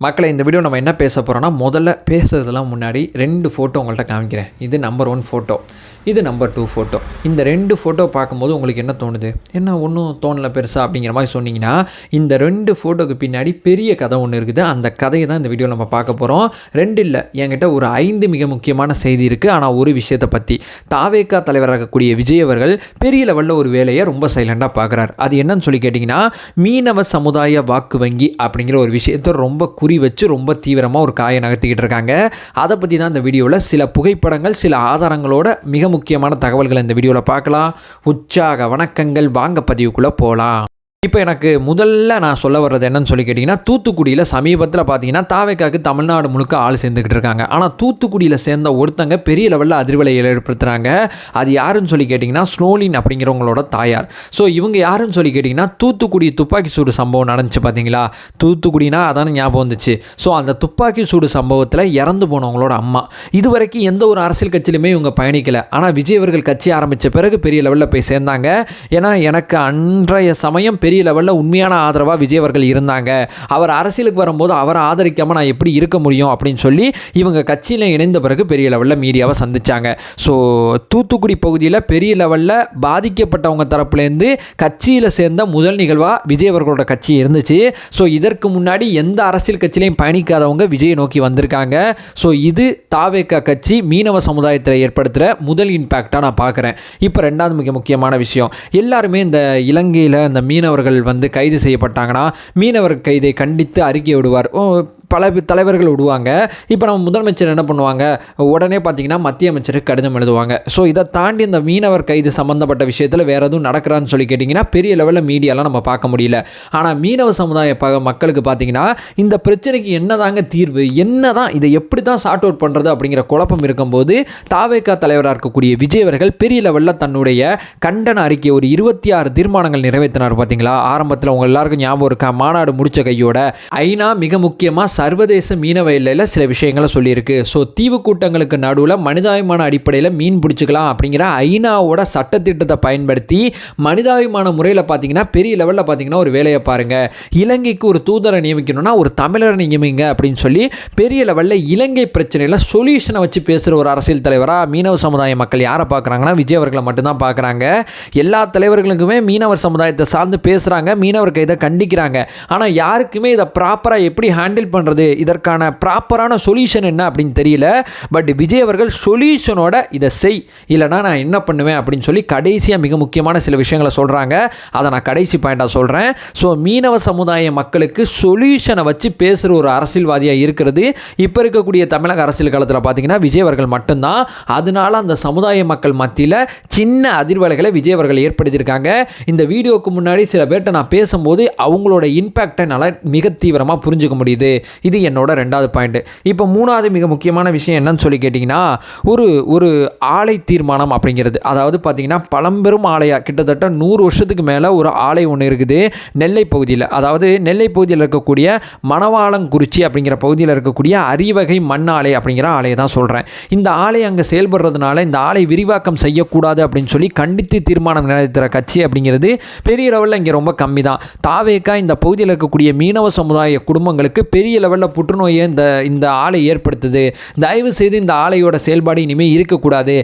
மக்களை இந்த வீடியோ நம்ம என்ன பேச போகிறோம்னா, முதல்ல பேசுறதுலாம் முன்னாடி 2 ஃபோட்டோ உங்கள்கிட்ட காமிக்கிறேன். இது நம்பர் 1 ஃபோட்டோ, இது நம்பர் 2 ஃபோட்டோ. இந்த 2 ஃபோட்டோ பார்க்கும்போது உங்களுக்கு என்ன தோணுது? என்ன ஒன்றும் தோணலை பெருசாக அப்படிங்கிற மாதிரி சொன்னீங்கன்னா, இந்த 2 ஃபோட்டோக்கு பின்னாடி பெரிய கதை ஒன்று இருக்குது. அந்த கதையை தான் இந்த வீடியோ நம்ம பார்க்க போகிறோம். 2 இல்லை, என்கிட்ட ஒரு 5 மிக முக்கியமான செய்தி இருக்குது. ஆனால் ஒரு விஷயத்தை பற்றி தாவேகா தலைவராக இருக்கக்கூடிய விஜய் அவர்கள் பெரிய லெவலில் ஒரு வேலையை ரொம்ப சைலண்டாக பார்க்குறாரு. அது என்னன்னு சொல்லி கேட்டிங்கன்னா, மீனவ சமுதாய வாக்கு வங்கி அப்படிங்கிற ஒரு விஷயத்தை ரொம்ப குறி வச்சு ரொம்ப தீவிரமாக ஒரு காயை நகர்த்திக்கிட்டு இருக்காங்க. அதை பற்றி தான் இந்த வீடியோவில் சில புகைப்படங்கள், சில ஆதாரங்களோட மிக முக்கியமான தகவல்களை இந்த வீடியோவில் பார்க்கலாம். உற்சாக வணக்கங்கள், வாங்க பதிவுக்குள்ளே போகலாம். இப்போ எனக்கு முதல்ல நான் சொல்ல வர்றது என்னன்னு சொல்லி கேட்டிங்கன்னா, தூத்துக்குடியில் சமீபத்தில் பார்த்தீங்கன்னா தாவேகாவுக்கு தமிழ்நாடு முழுக்க ஆள் சேர்ந்துக்கிட்டு இருக்காங்க. ஆனால் தூத்துக்குடியில் சேர்ந்த ஒருத்தங்க பெரிய லெவலில் அதிர்வலையை ஏற்படுத்துகிறாங்க. அது யாருன்னு சொல்லி கேட்டிங்கன்னா, ஸ்னோலின் அப்படிங்கிறவங்களோட தாயார். ஸோ இவங்க யாருன்னு சொல்லி கேட்டிங்கன்னா, தூத்துக்குடி துப்பாக்கி சூடு சம்பவம் நடந்துச்சு பார்த்தீங்களா? தூத்துக்குடினா அதான ஞாபகம் வந்துச்சு. ஸோ அந்த துப்பாக்கி சூடு சம்பவத்தில் இறந்து போனவங்களோட அம்மா. இதுவரைக்கும் எந்த ஒரு அரசியல் கட்சியிலுமே இவங்க பயணிக்கலை. ஆனால் விஜய் அவர்கள் கட்சி ஆரம்பித்த பிறகு பெரிய லெவலில் போய் சேர்ந்தாங்க. ஏன்னா எனக்கு அன்றைய சமயம் பெரிய லெவலில் உண்மையான ஆதரவாக விஜய் அவர்கள் இருந்தாங்க. அவர் அரசியலுக்கு வரும்போது அவரை ஆதரிக்காமல் நான் எப்படி இருக்க முடியும் அப்படின்னு சொல்லி இவங்க கட்சியில் இணைந்த பிறகு பெரிய லெவலில் மீடியாவை சந்திச்சாங்க. ஸோ தூத்துக்குடி பகுதியில் பெரிய லெவலில் பாதிக்கப்பட்டவங்க தரப்புலேருந்து கட்சியில் சேர்ந்த முதல் நிகழ்வாக விஜய் அவர்களோட கட்சி இருந்துச்சு. ஸோ இதற்கு முன்னாடி எந்த அரசியல் கட்சியிலையும் பயணிக்காதவங்க விஜயை நோக்கி வந்திருக்காங்க. ஸோ இது தாவேகா கட்சி மீனவ சமுதாயத்தில் ஏற்படுத்துகிற முதல் இம்பேக்டாக நான் பார்க்குறேன். இப்போ 2வது மிக முக்கியமான விஷயம், எல்லாருமே இந்த இலங்கையில் இந்த மீனவர்கள் கைது செய்யப்பட்டாங்கன்னா மீனவர் கைதை கண்டித்து அறிக்கை விடுவார். பல தலைவர்கள் விடுவாங்க. இப்போ நம்ம முதலமைச்சர் என்ன பண்ணுவாங்க? உடனே பார்த்தீங்கன்னா மத்திய அமைச்சருக்கு கடிதம் எழுதுவாங்க. ஸோ இதை தாண்டி இந்த மீனவர் கைது சம்மந்தப்பட்ட விஷயத்தில் வேறு எதுவும் நடக்கிறான்னு சொல்லி கேட்டிங்கன்னா பெரிய லெவலில் மீடியாலாம் நம்ம பார்க்க முடியல. ஆனால் மீனவ சமுதாய மக்களுக்கு பார்த்தீங்கன்னா இந்த பிரச்சனைக்கு என்னதாங்க தீர்வு, என்னதான் இதை எப்படி தான் சார்ட் அவுட் பண்ணுறது அப்படிங்கிற குழப்பம் இருக்கும்போது தாவேகா தலைவராக இருக்கக்கூடிய விஜய் அவர்கள் பெரிய லெவலில் தன்னுடைய கண்டன அறிக்கை ஒரு 26 தீர்மானங்கள் நிறைவேற்றினார். பார்த்தீங்களா? ஆரம்பத்தில் உங்கள் எல்லாருக்கும் ஞாபகம் இருக்கா? மாநாடு முடிச்ச கையோட ஐநா மிக முக்கியமாக சர்வதேச மீனவ எல்லையில் சில விஷயங்களை சொல்லியிருக்கு. ஸோ தீவு கூட்டங்களுக்கு நடுவில் மனிதாபிமான அடிப்படையில் மீன் பிடிச்சிக்கலாம் அப்படிங்கிற ஐநாவோட சட்டத்திட்டத்தை பயன்படுத்தி மனிதாபிமான முறையில் பார்த்தீங்கன்னா பெரிய லெவலில் பார்த்தீங்கன்னா ஒரு வேலையை பாருங்கள், இலங்கைக்கு ஒரு தூதரை நியமிக்கணும்னா ஒரு தமிழரை நியமிங்க அப்படின்னு சொல்லி பெரிய லெவலில் இலங்கை பிரச்சனையில் சொல்யூஷனை வச்சு பேசுகிற ஒரு அரசியல் தலைவராக மீனவ சமுதாய மக்கள் யாரை பார்க்குறாங்கன்னா விஜய் அவர்களை மட்டும்தான் பார்க்குறாங்க. எல்லா தலைவர்களுக்குமே மீனவர் சமுதாயத்தை சார்ந்து பேசுகிறாங்க, மீனவர் கைதை கண்டிக்கிறாங்க. ஆனால் யாருக்குமே இதை ப்ராப்பராக எப்படி ஹேண்டில் பண்ணுறது, இதற்கான ப்ராப்பரான சொல்யூஷன் என்ன அப்படின்னு தெரியல. பட் விஜய் அவர்கள் சொல்யூஷனோட இதை செய், இல்லைனா நான் என்ன பண்ணுவேன் அப்படின்னு சொல்லி கடைசியாக மிக முக்கியமான சில விஷயங்களை சொல்கிறாங்க. அதை நான் கடைசி பாயிண்டாக சொல்கிறேன். ஸோ மீனவ சமுதாய மக்களுக்கு சொல்யூஷனை வச்சு பேசுகிற ஒரு அரசியல்வாதியாக இருக்கிறது இப்போ இருக்கக்கூடிய தமிழக அரசியல் காலத்தில் பார்த்தீங்கன்னா விஜய் அவர்கள் மட்டும்தான். அதனால அந்த சமுதாய மக்கள் மத்தியில் சின்ன அதிர்வலைகளை விஜய் அவர்கள் ஏற்படுத்தியிருக்காங்க. இந்த வீடியோவுக்கு முன்னாடி சில பேர்கிட்ட நான் பேசும்போது அவங்களோட இம்பேக்டை என்னால் மிக தீவிரமாக புரிஞ்சுக்க முடியுது. இது என்னோட 2வது பாயிண்ட். இப்போ 3வது மிக முக்கியமான விஷயம் என்னன்னு சொல்லி கேட்டிங்கன்னா, ஒரு ஆலை தீர்மானம் அப்படிங்கிறது. அதாவது பார்த்தீங்கன்னா பழம்பெரும் ஆலையாக கிட்டத்தட்ட 100 வருஷத்துக்கு மேலே ஒரு ஆலை ஒன்று இருக்குது நெல்லை பகுதியில். அதாவது நெல்லை பகுதியில் இருக்கக்கூடிய மணவாளங்குறிச்சி அப்படிங்கிற பகுதியில் இருக்கக்கூடிய அரிவகை மண் ஆலை அப்படிங்கிற ஆலையை தான் சொல்கிறேன். இந்த ஆலை அங்கே செயல்படுறதுனால இந்த ஆலை விரிவாக்கம் செய்யக்கூடாது அப்படின்னு சொல்லி கண்டித்து தீர்மானம் நிறைவேற்றுற கட்சி அப்படிங்கிறது பெரிய லெவலில் இங்கே ரொம்ப கம்மி தான். தாவேகா இந்த பகுதியில் இருக்கக்கூடிய மீனவ சமுதாய குடும்பங்களுக்கு பெரிய லெவலில் புற்றுநோயை இந்த ஆலை ஏற்படுத்துது, தயவு செய்து இந்த ஆலையோட செயல்பாடு இனிமேல் இருக்கக்கூடாது,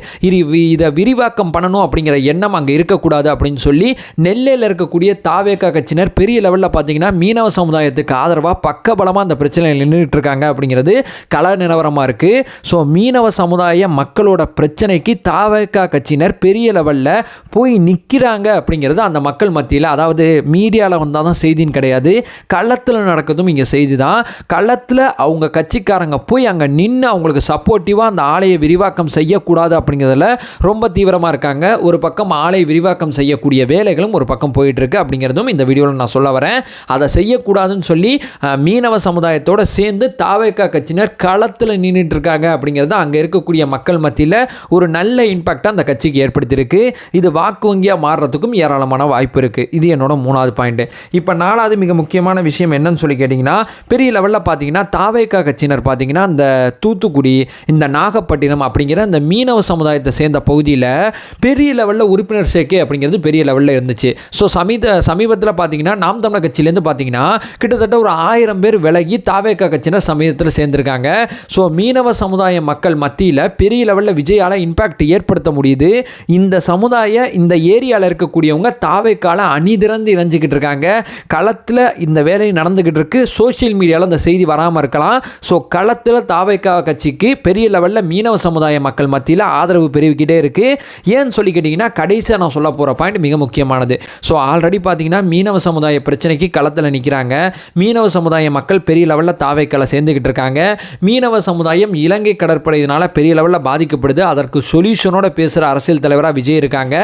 இதை விரிவாக்கம் பண்ணணும் அப்படிங்கிற எண்ணம் அங்கே இருக்கக்கூடாது அப்படின்னு சொல்லி நெல்லையில் இருக்கக்கூடிய தாவேகா கட்சியினர் பெரிய லெவலில் பார்த்தீங்கன்னா மீனவ சமுதாயத்துக்கு ஆதரவாக பக்கபலமாக அந்த பிரச்சனையில் நின்றுட்டு இருக்காங்க அப்படிங்கிறது கள நிலவரமாக இருக்குது. ஸோ மீனவ சமுதாய மக்களோட பிரச்சனைக்கு தாவேகா கட்சியினர் பெரிய லெவலில் போய் நிற்கிறாங்க அப்படிங்கிறது அந்த மக்கள் மத்தியில், அதாவது மீடியாவில் வந்தால் தான் செய்தின்னு கிடையாது, களத்தில் நடக்கிறதும் இங்கே செய்தி தான். களத்தில் அவங்க கட்சிக்காரங்க போய் அங்கே நின்று அவங்களுக்கு சப்போர்ட்டிவாக அந்த ஆலையை விரிவாக்கம் செய்யக்கூடாது அப்படிங்கிறதுல ரொம்ப தீவிரமாக இருக்காங்க. ஒரு பக்கம் ஆலை விரிவாக்கம் செய்யக்கூடிய வேலைகளும் ஒரு பக்கம் போயிட்டுருக்கு அப்படிங்கிறதும் இந்த வீடியோவில் நான் சொல்ல வரேன். அதை செய்யக்கூடாதுன்னு சொல்லி மீனவ சமுதாயத்தோடு சேர்ந்து தாவேகா கட்சியினர் களத்தில் நின்றுட்டு இருக்காங்க அப்படிங்கிறது அங்கே இருக்கக்கூடிய மக்கள் மத்தியில் ஒரு நல்ல இம்பாக்டாக அந்த கட்சிக்கு ஏற்படுத்தியிருக்கு. இது வாக்கு வங்கியாக மாறுறதுக்கும் ஏராளமான வாய்ப்பு இருக்குது. இது என்னோட 3வது பாயிண்ட். இப்போ 4வது மிக முக்கியமான விஷயம் என்னன்னு சொல்லி கேட்டிங்கன்னா, பெரிய லெவலில் பார்த்தீங்கன்னா தாவேகா கட்சியினர் பார்த்தீங்கன்னா அந்த தூத்துக்குடி, இந்த நாகப்பட்டினம் அப்படிங்கிற அந்த மீனவ சமுதாயத்தை சேர்ந்த பகுதியில் பெரிய லெவலில் உறுப்பினர் சேர்க்கை அப்படிங்கிறது பெரிய லெவலில் இருந்துச்சு. ஸோ சமீபத்தில் பார்த்தீங்கன்னா நாம் தமிழர் கட்சியிலேருந்து பார்த்தீங்கன்னா கிட்டத்தட்ட ஒரு 1000 பேர் விலகி தாவேகா கட்சியினர் சமீபத்தில் சேர்ந்திருக்காங்க. ஸோ மீனவ சமுதாய மக்கள் மத்தியில் பெரிய லெவலில் விஜயால் இம்பாக்ட் ஏற்படுத்த முடியுது. இந்த இந்த ஏரியாவில் இருக்கக்கூடியவங்க தாவேக்கால அணிதிறந்து இணைஞ்சிக்கிட்டு இருக்காங்க. களத்தில் இந்த வேலை நடந்துகிட்டு இருக்கு. சோஷியல் மீடியாவில் அந்த செய்தி வராமல் இருக்கலாம். ஸோ களத்தில் தாவேக்கா கட்சிக்கு பெரிய லெவலில் மீனவ சமுதாய மக்கள் மத்தியில் ஆதரவு பெருகிக்கிட்டே இருக்கு. ஏன்னு சொல்லி கேட்டிங்கன்னா கடைசியாக நான் சொல்ல போகிற பாயிண்ட் மிக முக்கியமானது. ஸோ ஆல்ரெடி பார்த்தீங்கன்னா மீனவ சமுதாய பிரச்சனைக்கு களத்தில் நிற்கிறாங்க. மீனவ சமுதாய மக்கள் பெரிய லெவலில் தாவேக்கால சேர்ந்துக்கிட்டு இருக்காங்க. மீனவ சமுதாயம் இலங்கை கடற்படையினால் பெரிய லெவலில் பாதிக்கப்படுது. அதற்கு சொல்யூஷனோட பேசுகிற அரசியல் தலைவராக விஜய் இருக்காங்க.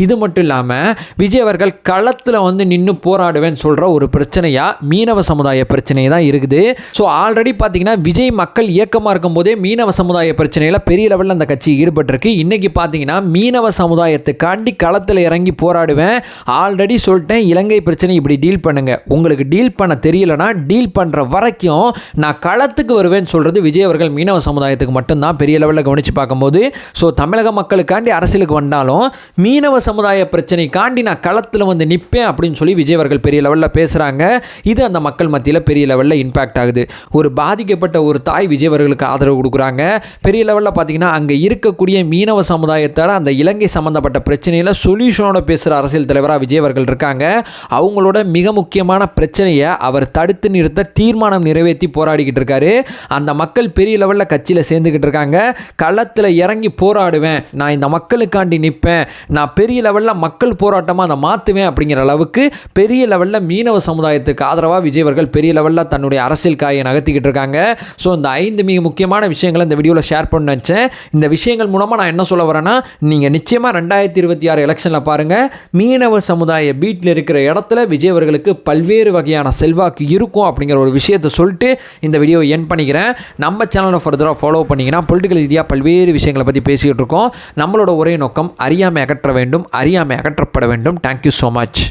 இது மட்டும் இல்லாமல் விஜய் அவர்கள் களத்தில் வந்து நின்று போராடுவேன்னு சொல்கிற ஒரு பிரச்சனையாக மீனவ சமுதாய பிரச்சனை தான் இருக்குது. ஸோ ஆல்ரெடி பார்த்தீங்கன்னா விஜய் மக்கள் இயக்கமாக இருக்கும்போதே மீனவ சமுதாய பிரச்சனையில் பெரிய லெவலில் அந்த கட்சி ஈடுபட்டிருக்கு. இன்றைக்கி பார்த்தீங்கன்னா மீனவ சமுதாயத்துக்காண்டி களத்தில் இறங்கி போராடுவேன். ஆல்ரெடி சொல்லிட்டேன், இலங்கை பிரச்சனை இப்படி டீல் பண்ணுங்கள், உங்களுக்கு டீல் பண்ண தெரியலனா டீல் பண்ணுற வரைக்கும் நான் களத்துக்கு வருவேன்னு சொல்கிறது விஜய் அவர்கள் மீனவ சமுதாயத்துக்கு மட்டும்தான் பெரிய லெவலில் கவனித்து பார்க்கும்போது. ஸோ தமிழக மக்களுக்காண்டி அரசியலுக்கு வந்தாலும் மீனவ சமுதாய பிரச்சனைக்காண்டி நான் களத்தில் வந்து நிற்பேன் அப்படின்னு சொல்லி விஜய் அவர்கள் பெரிய லெவலில் பேசுகிறாங்க. இது அந்த மக்கள் மத்தியில் பெரிய லெவலில் இம்பாக்ட் ஆகுது. ஒரு பாதிக்கப்பட்ட ஒரு தாய் விஜய் அவர்களுக்கு ஆதரவு கொடுக்குறாங்க. பெரிய லெவலில் பார்த்தீங்கன்னா அங்கே இருக்கக்கூடிய மீனவ சமுதாயத்தால் அந்த இலங்கை சம்மந்தப்பட்ட பிரச்சனையில் சொல்யூஷனோட பேசுகிற அரசியல் தலைவராக விஜய் அவர்கள் இருக்காங்க. அவங்களோட மிக முக்கியமான பிரச்சனையை அவர் தடுத்து நிறுத்த தீர்மானம் நிறைவேற்றி போராடிக்கிட்டு இருக்காரு. அந்த மக்கள் பெரிய லெவலில் கட்சியில் சேர்ந்துக்கிட்டு இருக்காங்க. களத்தில் இறங்கி போராடுவேன், நான் இந்த மக்களுக்காண்டி நிற்பேன், நான் பெரிய லெவலில் மக்கள் போராட்டமாக அதை மாற்றுவேன் அப்படிங்கிற அளவுக்கு பெரிய லெவலில் மீனவ சமுதாயத்துக்கு ஆதரவாக விஜய் அவர்கள் பெரிய லெவலில் தன்னுடைய அரசியல் காயை நகர்த்திக்கிட்டு இருக்காங்க. ஸோ இந்த 5 மிக முக்கியமான விஷயங்களை இந்த வீடியோவில் ஷேர் பண்ண வச்சேன். இந்த விஷயங்கள் மூலமாக நான் என்ன சொல்ல வரேன்னா, நீங்கள் நிச்சயமாக 2026 எலெக்ஷனில் பாருங்கள், மீனவ சமுதாய பீட்டில் இருக்கிற இடத்துல விஜய் அவர்களுக்கு பல்வேறு வகையான செல்வாக்கு இருக்கும் அப்படிங்கிற ஒரு விஷயத்தை சொல்லிட்டு இந்த வீடியோவை என் பண்ணிக்கிறேன். நம்ம சேனலை ஃபர்தராக ஃபாலோ பண்ணிங்கன்னா பொலிட்டிக்கல் ரீதியாக பல்வேறு விஷயங்களை பற்றி பேசிக்கிட்டு இருக்கோம். நம்மளோட ஒரே நோக்கம் அறியாமை அகற்ற வேண்டும், அறியாமை அகற்றப்பட வேண்டும். Thank you so much.